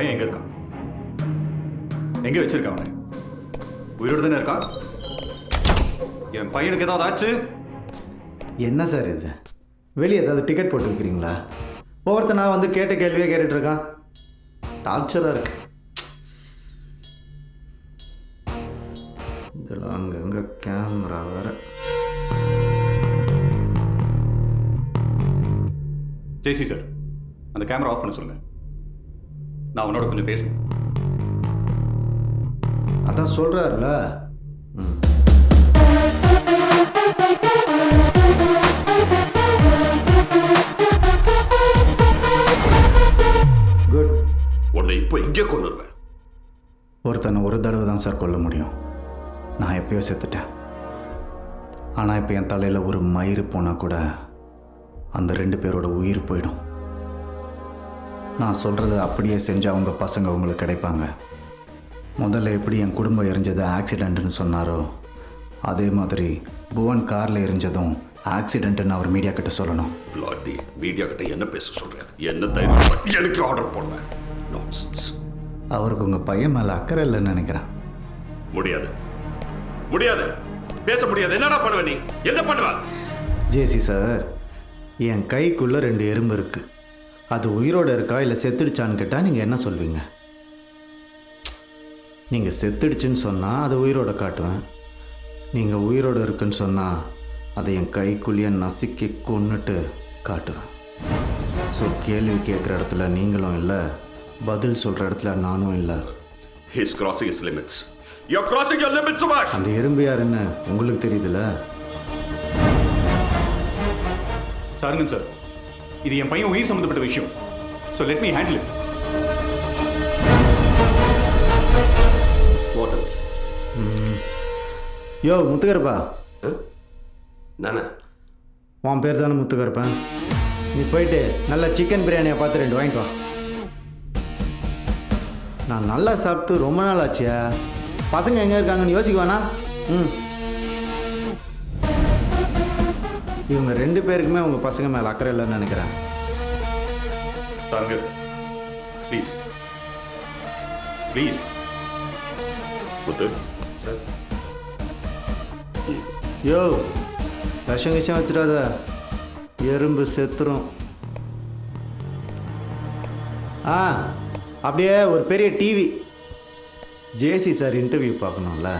பையன் எங்கே இருக்கான்? எங்கே வச்சிருக்கான் அவனை? உயிரோடு தானே இருக்கான்? என் பையனுக்கு ஏதாவது ஆச்சு? என்ன சார் இது? வெளியே ஏதாவது டிக்கெட் போட்டு வைக்கிறீங்களா? ஒவ்வொருத்தர் நான் வந்து கேட்ட கேள்வியே கேட்டுட்ருக்கான். டார்ச்சராக இருக்கு. இதில் அங்கங்கே கேமரா வேறு. ஜெய்சி சார், அந்த கேமரா ஆஃப் பண்ண சொல்லுங்க. நான் அவனோட கொஞ்சம் பேசணும். அதான் சொல்கிறாருல. குட். உன்னை இப்போ இங்கே கொண்டுருவேன். ஒருத்தனை ஒரு தடவை தான் சார் கொல்ல முடியும். நான் எப்பயோ செத்துட்டேன். ஆனால் இப்போ என் தலையில் ஒரு மயிறு போனால் கூட அந்த 2 பேரோட உயிர் போயிடும். நான் சொல்கிறத அப்படியே செஞ்சால் அவங்க பசங்க உங்களுக்கு கிடைப்பாங்க. முதல்ல எப்படி என் குடும்பம் எரிஞ்சது ஆக்சிடெண்ட்டுன்னு சொன்னாரோ, அதே மாதிரி புவன் காரில் எரிஞ்சதும் ஆக்சிடெண்ட்டுன்னு அவர் மீடியா கிட்ட சொல்லணும். பிளாட்டி மீடியா கிட்ட என்ன பேச சொல்கிறேன்? என்ன தைரியம் எனக்கு ஆர்டர் போடுவேன்? நான்சென்ஸ். அவருக்கு உங்கள் பையன் மேலே அக்கறை இல்லைன்னு நினைக்கிறேன். முடியாது, முடியாது, பேச முடியாது. என்னடா பண்ணுவ நீ? என்ன பண்ணுவ? ஜேசி சார், என் கைக்குள்ளே 2 எறும்பு இருக்குது. அது உயிரோடு இருக்கா இல்லை செத்துடுச்சான்னு கேட்டால் நீங்கள் என்ன சொல்வீங்க? நீங்கள் செத்துடுச்சுன்னு சொன்னால் அதை உயிரோட காட்டுவேன். நீங்கள் உயிரோடு இருக்குன்னு சொன்னால் அதை என் கைக்குள்ளேயே நசுக்கி கொன்னுட்டு காட்டுவேன். ஸோ கேள்வி கேட்குற இடத்துல நீங்களும் இல்லை, பதில் சொல்கிற இடத்துல நானும் இல்லை. He's crossing his limits. You're crossing your limits, Subhash. அந்த எறும்பு யாருன்னு உங்களுக்கு தெரியுதுல்ல? சாருங்க சார், இது என் பையன் உயிர் சம்மந்தப்பட்ட விஷயம். So let me handle it. What else? யோ முத்துக்கருப்பா, நானா? உன் பேர் தானே முத்துக்கருப்பேன். நீ போயிட்டு நல்லா சிக்கன் பிரியாணியை பார்த்து 2 வாங்கிட்டு வா. நான் நல்லா சாப்பிட்டு ரொம்ப நாள் ஆச்சியா. பசங்க எங்கே இருக்காங்கன்னு யோசிக்குவானா? இவங்க 2 பேருக்குமே உங்கள் பசங்க மேலே அக்கறை இல்லைன்னு நினைக்கிறேன். சாருங்க ப்ளீஸ் ப்ளீஸ். முத்து சார். யோ விஷம் வச்சிடாத, எறும்பு செத்துரும். அப்படியே ஒரு பெரிய டிவி. ஜேசி சார் இன்டர்வியூ பார்க்கணும்ல.